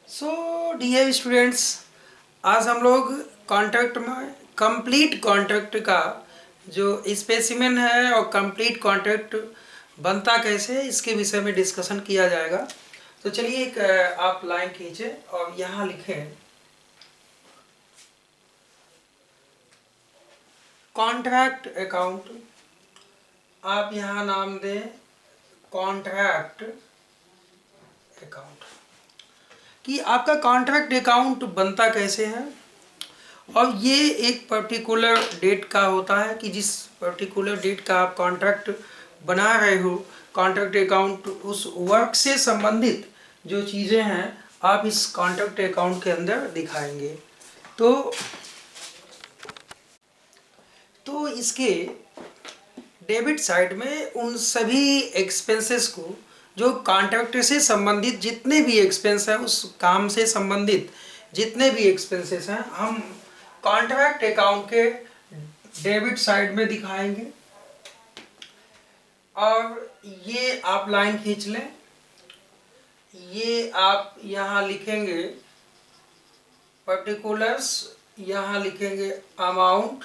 सो dear students, आज हम लोग कॉन्ट्रैक्ट में कंप्लीट कॉन्ट्रैक्ट का जो स्पेसिमेन है और कंप्लीट कॉन्ट्रैक्ट बनता कैसे इसके विषय में डिस्कशन किया जाएगा। तो चलिए एक आप लाइन खींचे और यहाँ लिखें कॉन्ट्रैक्ट अकाउंट। आप यहाँ नाम दें कॉन्ट्रैक्ट अकाउंट कि आपका कॉन्ट्रैक्ट अकाउंट बनता कैसे है। और ये एक पर्टिकुलर डेट का होता है कि जिस पर्टिकुलर डेट का आप कॉन्ट्रैक्ट बना रहे हो, कॉन्ट्रैक्ट अकाउंट उस वर्क से संबंधित जो चीज़ें हैं आप इस कॉन्ट्रैक्ट अकाउंट के अंदर दिखाएंगे। तो इसके डेबिट साइड में उन सभी एक्सपेंसेस को जो कॉन्ट्रैक्ट से संबंधित जितने भी एक्सपेंस हैं, उस काम से संबंधित जितने भी एक्सपेंसेस हैं हम कॉन्ट्रैक्ट अकाउंट के डेबिट साइड में दिखाएंगे। और ये आप लाइन खींच लें, ये आप यहाँ लिखेंगे पर्टिकुलर्स, यहाँ लिखेंगे अमाउंट,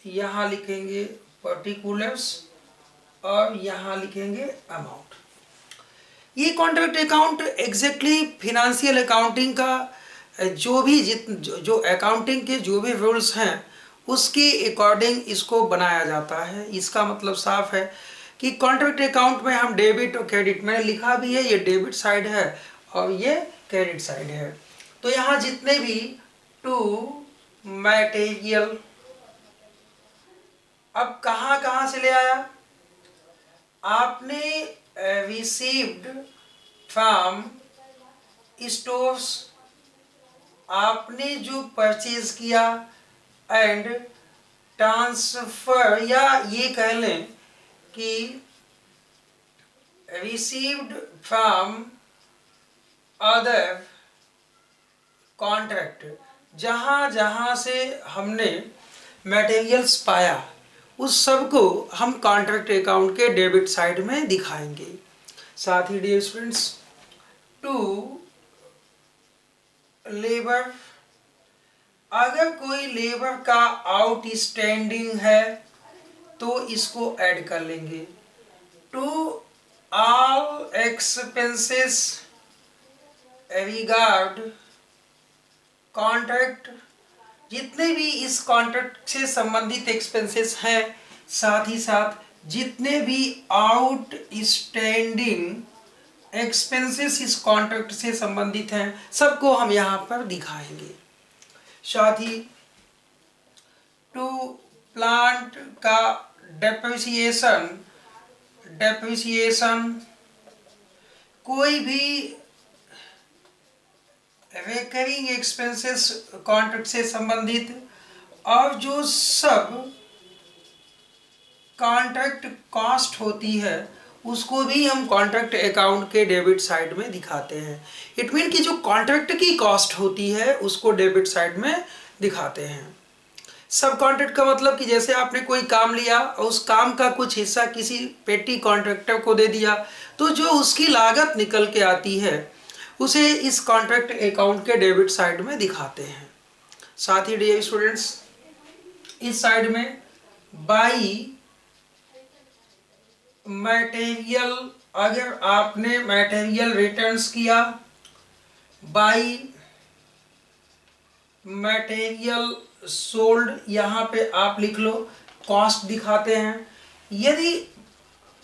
यहाँ लिखेंगे पर्टिकुलर्स और यहाँ लिखेंगे अमाउंट। ये contract account exactly financial accounting का जो अकाउंटिंग के जो भी रूल्स हैं उसके अकॉर्डिंग इसको बनाया जाता है। इसका मतलब साफ है कि कॉन्ट्रैक्ट अकाउंट में हम डेबिट और क्रेडिट, मैंने लिखा भी है ये डेबिट साइड है और ये क्रेडिट साइड है। तो यहाँ जितने भी टू मटेरियल, अब कहाँ से ले आया, आपने रिसीव्ड फ्रॉम स्टोर्स, आपने जो परचेज किया, एंड ट्रांसफर, या ये कह लें कि रिसीव्ड फ्रॉम अदर कॉन्ट्रैक्ट, जहाँ से हमने मटेरियल्स पाया उस सब को हम कॉन्ट्रैक्ट अकाउंट के डेबिट साइड में दिखाएंगे। साथ ही डियर स्टूडेंट्स, टू लेबर, अगर कोई लेबर का आउटस्टैंडिंग है तो इसको ऐड कर लेंगे। To all expenses regard contract, जितने भी इस कॉन्ट्रैक्ट से संबंधित एक्सपेंसेस हैं, साथ ही साथ जितने भी आउटस्टैंडिंग एक्सपेंसेस इस कॉन्ट्रैक्ट से संबंधित हैं सबको हम यहाँ पर दिखाएंगे। साथ ही टू प्लांट का डेप्रिसिएशन, कोई भी रिकरिंग एक्सपेंसेस कॉन्ट्रैक्ट से संबंधित, और जो सब कॉन्ट्रैक्ट कॉस्ट होती है उसको भी हम कॉन्ट्रैक्ट अकाउंट के डेबिट साइड में दिखाते हैं। इट मीन कि जो कॉन्ट्रैक्ट की कॉस्ट होती है उसको डेबिट साइड में दिखाते हैं। सब कॉन्ट्रैक्ट का मतलब कि जैसे आपने कोई काम लिया और उस काम का कुछ हिस्सा किसी पेटी कॉन्ट्रैक्टर को दे दिया, तो जो उसकी लागत निकल के आती है उसे इस कॉन्ट्रैक्ट अकाउंट के डेबिट साइड में दिखाते हैं। साथ ही डियर स्टूडेंट्स, इस साइड में बाई मटेरियल, अगर आपने मटेरियल रिटर्न्स किया, बाई मटेरियल सोल्ड, यहाँ पे आप लिख लो कॉस्ट दिखाते हैं। यदि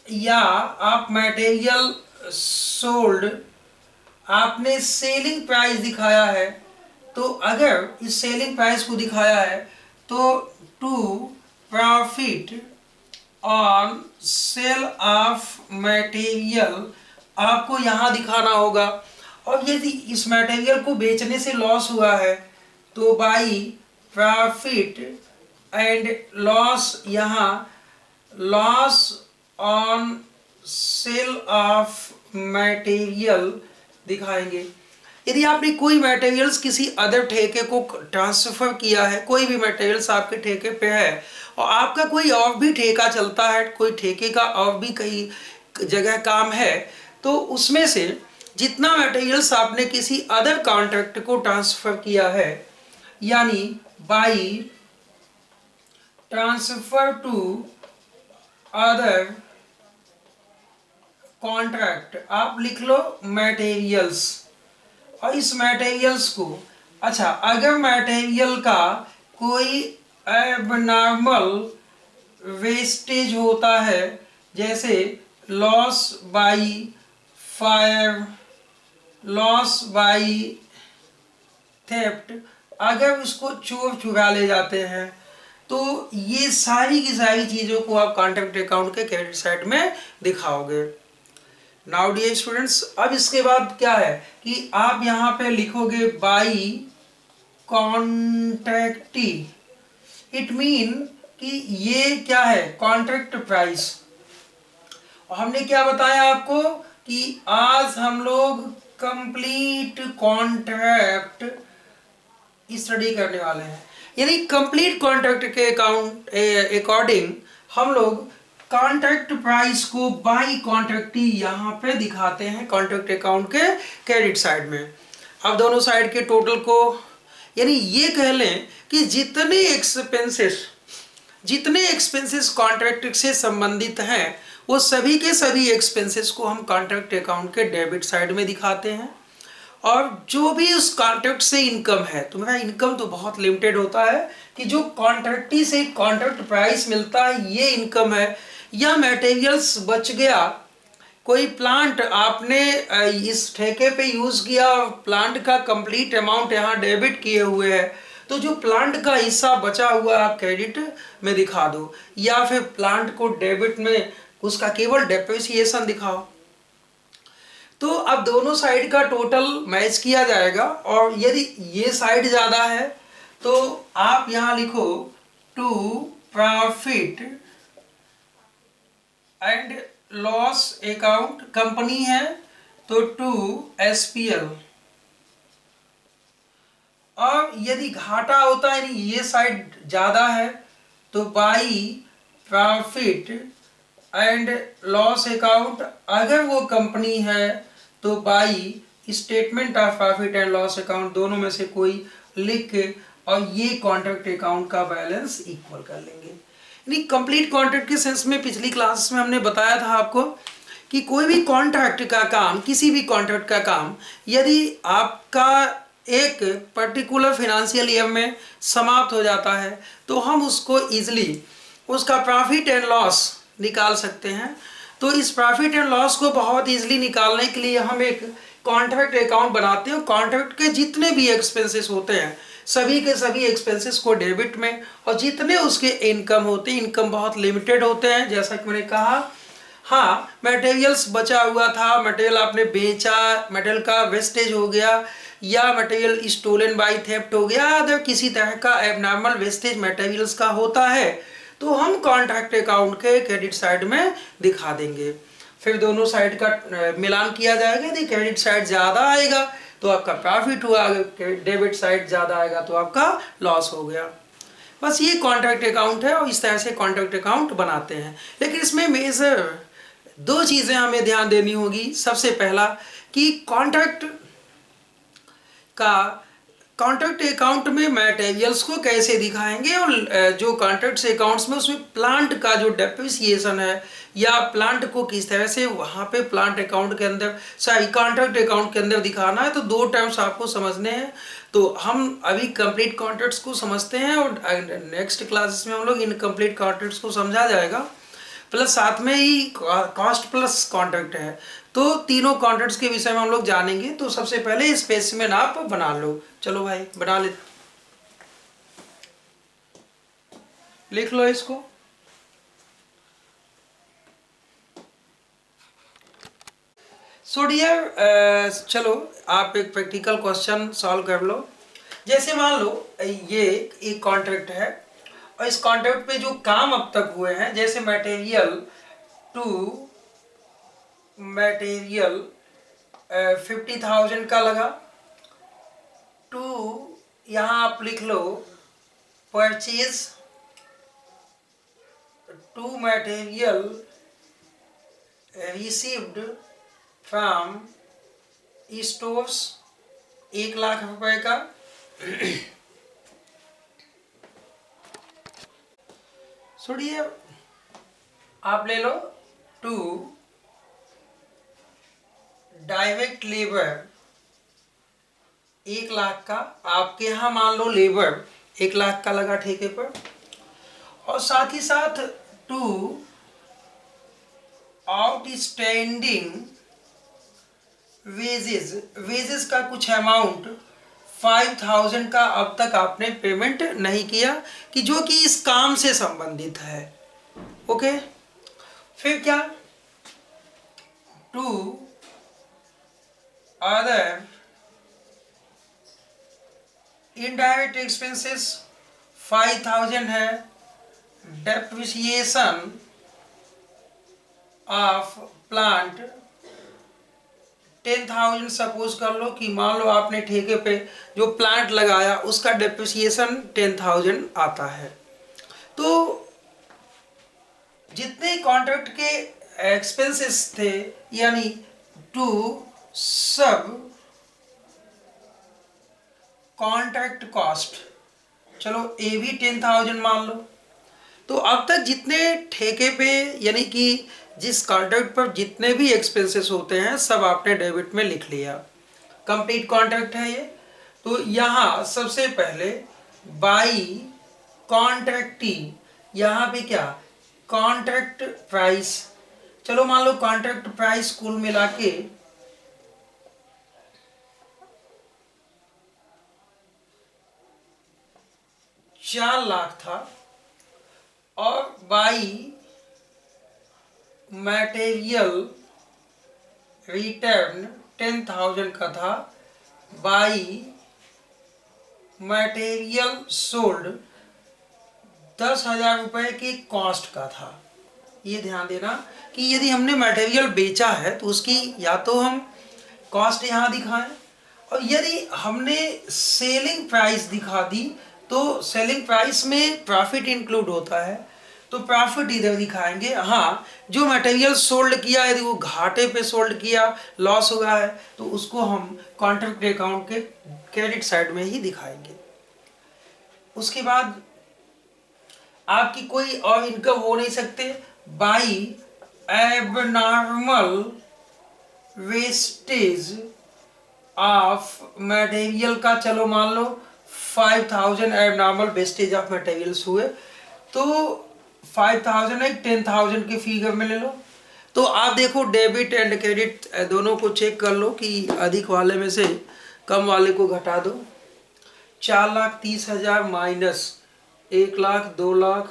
या आप मटेरियल सोल्ड, आपने सेलिंग प्राइस दिखाया है, तो अगर इस सेलिंग प्राइस को दिखाया है तो to profit on sale of material आपको यहाँ दिखाना होगा। और यदि इस मटेरियल को बेचने से लॉस हुआ है तो बाई प्रॉफिट एंड लॉस, यहाँ loss on sale of material दिखाएंगे। यदि आपने कोई मटेरियल्स किसी अदर ठेके को ट्रांसफ़र किया है, कोई भी मटेरियल्स आपके ठेके पे है और आपका कोई और भी ठेका चलता है, कोई ठेके का और भी कई जगह काम है, तो उसमें से जितना मटेरियल्स आपने किसी अदर कॉन्ट्रैक्ट को ट्रांसफर किया है, यानी by transfer to other contract, आप लिख लो मटेरियल्स। और इस मटेरियल्स को, अच्छा अगर मटेरियल का कोई एबनॉर्मल वेस्टेज होता है, जैसे loss by fire, loss by theft, अगर उसको चोर चुरा ले जाते हैं, तो ये सारी की सारी चीज़ों को आप कॉन्ट्रैक्ट अकाउंट के क्रेडिट साइड में दिखाओगे। नाउ डियर स्टूडेंट्स, अब इसके बाद क्या है कि आप यहाँ पे लिखोगे बाई कॉन्ट्रैक्टी। इट मीन कि ये क्या है, कॉन्ट्रैक्ट प्राइस। और हमने क्या बताया आपको कि आज हम लोग कंप्लीट कॉन्ट्रैक्ट स्टडी करने वाले हैं, यानी कंप्लीट कॉन्ट्रैक्ट के अकाउंट अकॉर्डिंग हम लोग कॉन्ट्रैक्ट प्राइस को बाई कॉन्ट्रैक्टी यहाँ पे दिखाते हैं कॉन्ट्रैक्ट अकाउंट के क्रेडिट साइड में। अब दोनों साइड के टोटल को, यानी ये कह लें कि जितने एक्सपेंसेस कॉन्ट्रैक्ट से संबंधित हैं, वो सभी के सभी एक्सपेंसेस को हम कॉन्ट्रैक्ट अकाउंट के डेबिट साइड में दिखाते हैं। और जो भी उस कॉन्ट्रैक्ट से इनकम है, तो मेरा इनकम तो बहुत लिमिटेड होता है कि जो कॉन्ट्रैक्टी से कॉन्ट्रैक्ट प्राइस मिलता है ये इनकम है, या मटेरियल्स बच गया, कोई प्लांट आपने इस ठेके पे यूज़ किया, प्लांट का कंप्लीट अमाउंट यहाँ डेबिट किए हुए है, तो जो प्लांट का हिस्सा बचा हुआ आप क्रेडिट में दिखा दो, या फिर प्लांट को डेबिट में उसका केवल डेप्रिसिएशन दिखाओ। तो अब दोनों साइड का टोटल मैच किया जाएगा, और यदि ये साइड ज़्यादा है तो आप यहाँ लिखो to profit and loss account, company है तो टू एसपीएल। और यदि घाटा होता है, ये साइड ज़्यादा है, तो by profit and loss account, अगर वो कंपनी है तो by statement of profit and loss account, दोनों में से कोई लिख के और ये कॉन्ट्रैक्ट अकाउंट का बैलेंस इक्वल कर लेंगे। यानी कंप्लीट कॉन्ट्रैक्ट के सेंस में पिछली क्लास में हमने बताया था आपको कि कोई भी कॉन्ट्रैक्ट का काम, किसी भी कॉन्ट्रैक्ट का काम यदि आपका एक पर्टिकुलर फिनेंशियल ईयर में समाप्त हो जाता है, तो हम उसको ईजिली उसका प्रॉफिट एंड लॉस निकाल सकते हैं। तो इस प्रॉफिट एंड लॉस को बहुत ईजिली निकालने के लिए हम एक कॉन्ट्रैक्ट अकाउंट बनाते हैं। कॉन्ट्रैक्ट के जितने भी एक्सपेंसेस होते हैं, सभी के सभी एक्सपेंसेस को डेबिट में, और जितने उसके इनकम होते हैं, इनकम बहुत लिमिटेड होते हैं, जैसा कि मैंने कहा। हाँ, मटेरियल्स बचा हुआ था, मटेरियल आपने बेचा, मटेरियल का वेस्टेज हो गया, या मटेरियल स्टोलन बाय थेफ्ट हो गया, अदर किसी तरह का एबनॉर्मल वेस्टेज मटेरियल्स का होता है, तो हम कॉन्ट्रैक्ट अकाउंट के क्रेडिट साइड में दिखा देंगे। फिर दोनों साइड का मिलान किया जाएगा। यदि क्रेडिट साइड ज़्यादा आएगा तो आपका प्रॉफिट हुआ, अगर डेबिट साइड ज़्यादा आएगा तो आपका लॉस हो गया। बस ये कॉन्ट्रैक्ट अकाउंट है, और इस तरह से कॉन्ट्रैक्ट अकाउंट बनाते हैं। लेकिन इसमें मेजर दो चीज़ें हमें ध्यान देनी होगी। सबसे पहला कि कॉन्ट्रैक्ट अकाउंट में मटेरियल्स को कैसे दिखाएंगे, और जो कॉन्ट्रैक्ट अकाउंट्स में उसमें प्लांट का जो डेप्रिसिएशन है, या प्लांट को किस तरह से वहाँ पे प्लांट अकाउंट के अंदर, सॉरी कॉन्ट्रैक्ट अकाउंट के अंदर दिखाना है। तो दो टर्म्स आपको समझने हैं। तो हम अभी कंप्लीट कॉन्ट्रैक्ट्स को समझते हैं, और नेक्स्ट क्लासेस में हम लोग इनकम्प्लीट कॉन्ट्रैक्ट्स को समझा जाएगा। प्लस साथ में ही कॉस्ट प्लस कॉन्ट्रैक्ट है, तो तीनों कॉन्ट्रैक्ट्स के विषय में हम लोग जानेंगे। तो सबसे पहले स्पेसिमेन आप बना लो। चलो भाई बना ले, लिख लो इसको। सो डियर, चलो आप एक प्रैक्टिकल क्वेश्चन सॉल्व कर लो। जैसे मान लो ये एक कॉन्ट्रैक्ट है, और इस कॉन्ट्रैक्ट पे जो काम अब तक हुए हैं, जैसे मटेरियल 50,000 का लगा, टू यहाँ आप लिख लो purchase to material received from stoves 1,00,000 रुपए का। सुनिए, आप ले लो 2 डायरेक्ट लेबर 1,00,000 का। आपके यहाँ मान लो लेबर 1,00,000 का लगा ठेके पर, और साथ ही साथ 2 आउटस्टैंडिंग वेजेस, वेजेस का कुछ अमाउंट 5,000 का अब तक आपने पेमेंट नहीं किया, कि जो कि इस काम से संबंधित है। ओके, फिर क्या, 2 अदर इनडायरेक्ट एक्सपेंसेस 5,000 है। डेप्रिसिएशन ऑफ प्लांट 10,000 सपोज कर लो, कि मान लो आपने ठेके पे जो प्लांट लगाया उसका डेप्रिसिएशन 10,000 आता है। तो जितने कॉन्ट्रैक्ट के एक्सपेंसेस थे, यानी टू सब कॉन्ट्रैक्ट कॉस्ट, चलो ए भी 10,000 मान लो। तो अब तक जितने ठेके पे, यानी कि जिस कॉन्ट्रैक्ट पर जितने भी एक्सपेंसेस होते हैं सब आपने डेबिट में लिख लिया। कंप्लीट कॉन्ट्रैक्ट है ये। तो यहाँ सबसे पहले बाई कॉन्ट्रैक्टी, यहाँ पे क्या, कॉन्ट्रैक्ट प्राइस। चलो मान लो कॉन्ट्रैक्ट प्राइस कुल मिला के 4,00,000 था, और बाई मटेरियल रिटर्न 10,000 का था, बाई मटेरियल सोल्ड 10,000 रुपए के कॉस्ट का था। ये ध्यान देना कि यदि हमने मटेरियल बेचा है तो उसकी या तो हम कॉस्ट यहाँ दिखाएं, और यदि हमने सेलिंग प्राइस दिखा दी तो सेलिंग प्राइस में प्रॉफिट इंक्लूड होता है, तो प्रॉफिट इधर दिखाएंगे। हाँ, जो मटेरियल सोल्ड किया यदि वो घाटे पे सोल्ड किया, लॉस हुआ है, तो उसको हम कॉन्ट्रैक्ट अकाउंट के क्रेडिट साइड में ही दिखाएंगे। उसके बाद आपकी कोई और इनकम हो नहीं सकते। By abnormal wastage of material का, चलो मान लो 5,000 एबनॉर्मल वेस्टेज ऑफ मटेरियल्स हुए, तो 5,000 एक 10,000 के फिगर में ले लो। तो आप देखो डेबिट एंड क्रेडिट दोनों को चेक कर लो कि अधिक वाले में से कम वाले को घटा दो। 4,30,000 माइनस 1,00,000, 2,00,000,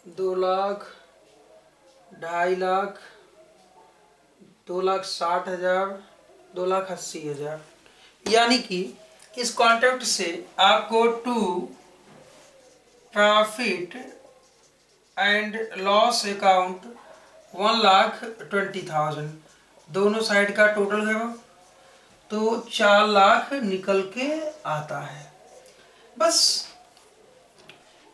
2,00,000, 2,50,000, 2,60,000, 2,80,000। यानी कि इस कॉन्ट्रैक्ट से आपको to profit and loss account 1,20,000 दोनों साइड का टोटल है, तो 4,00,000 निकल के आता है। बस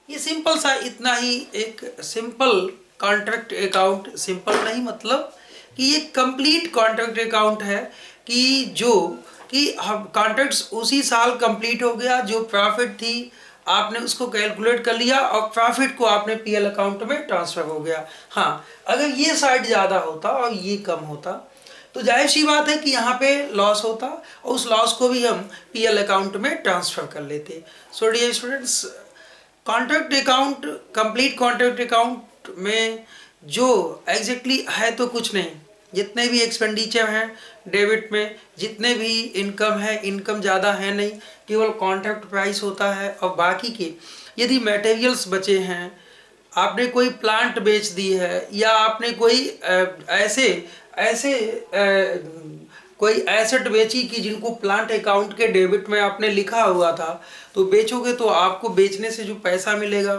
ये सिंपल सा, इतना ही एक सिंपल कॉन्ट्रैक्ट अकाउंट। सिंपल नहीं मतलब कि ये कंप्लीट कॉन्ट्रैक्ट अकाउंट है, कि जो कि हम कॉन्ट्रैक्ट्स उसी साल कंप्लीट हो गया, जो प्रॉफिट थी आपने उसको कैलकुलेट कर लिया और प्रॉफिट को आपने पीएल अकाउंट में ट्रांसफर हो गया। हाँ, अगर ये साइड ज़्यादा होता और ये कम होता तो जाहिर सी बात है कि यहाँ पे लॉस होता, और उस लॉस को भी हम पीएल अकाउंट में ट्रांसफर कर लेते। So dear students, contract account, complete contract account में जो एग्जैक्टली है तो कुछ नहीं, जितने भी एक्सपेंडिचर हैं डेबिट में, जितने भी इनकम है, इनकम ज़्यादा है नहीं, केवल कॉन्ट्रैक्ट प्राइस होता है। और बाकी के यदि मटेरियल्स बचे हैं, आपने कोई प्लांट बेच दी है, या आपने कोई ऐसे कोई एसेट बेची कि जिनको प्लांट अकाउंट के डेबिट में आपने लिखा हुआ था, तो बेचोगे तो आपको बेचने से जो पैसा मिलेगा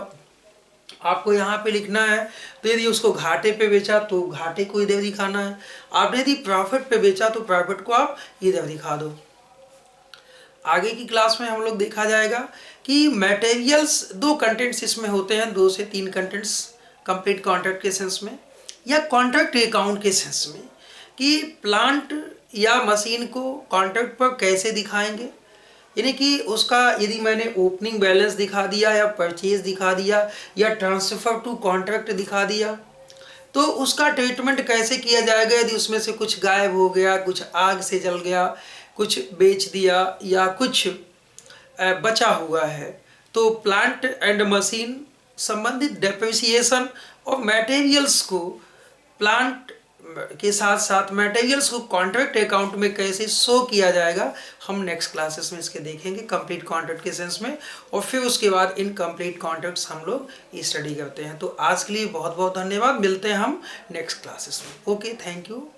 आपको यहाँ पे लिखना है। तो यदि उसको घाटे पे बेचा तो घाटे को इधर दिखाना है, आपने यदि प्रॉफिट पे बेचा तो प्रॉफिट को आप इधर दिखा दो। आगे की क्लास में हम लोग देखा जाएगा कि मटेरियल्स, 2 कंटेंट्स इसमें होते हैं, 2 से 3 कंटेंट्स कंप्लीट कॉन्ट्रैक्ट के सेंस में या कॉन्ट्रैक्ट अकाउंट के सेंस में, कि प्लांट या मशीन को कॉन्ट्रैक्ट पर कैसे दिखाएंगे, यानी कि उसका यदि मैंने ओपनिंग बैलेंस दिखा दिया या परचेज दिखा दिया या ट्रांसफ़र टू कॉन्ट्रैक्ट दिखा दिया, तो उसका ट्रीटमेंट कैसे किया जाएगा यदि उसमें से कुछ गायब हो गया, कुछ आग से जल गया, कुछ बेच दिया या कुछ बचा हुआ है। तो प्लांट एंड मशीन संबंधित डेप्रिसिएशन और मटेरियल्स को प्लांट के साथ साथ मटेरियल्स को कॉन्ट्रैक्ट अकाउंट में कैसे शो किया जाएगा, हम नेक्स्ट क्लासेस में इसके देखेंगे कंप्लीट कॉन्ट्रैक्ट के सेंस में, और फिर उसके बाद इनकम्प्लीट कॉन्ट्रैक्ट्स हम लोग स्टडी करते हैं। तो आज के लिए बहुत बहुत धन्यवाद, मिलते हैं हम नेक्स्ट क्लासेस में। Okay, thank you.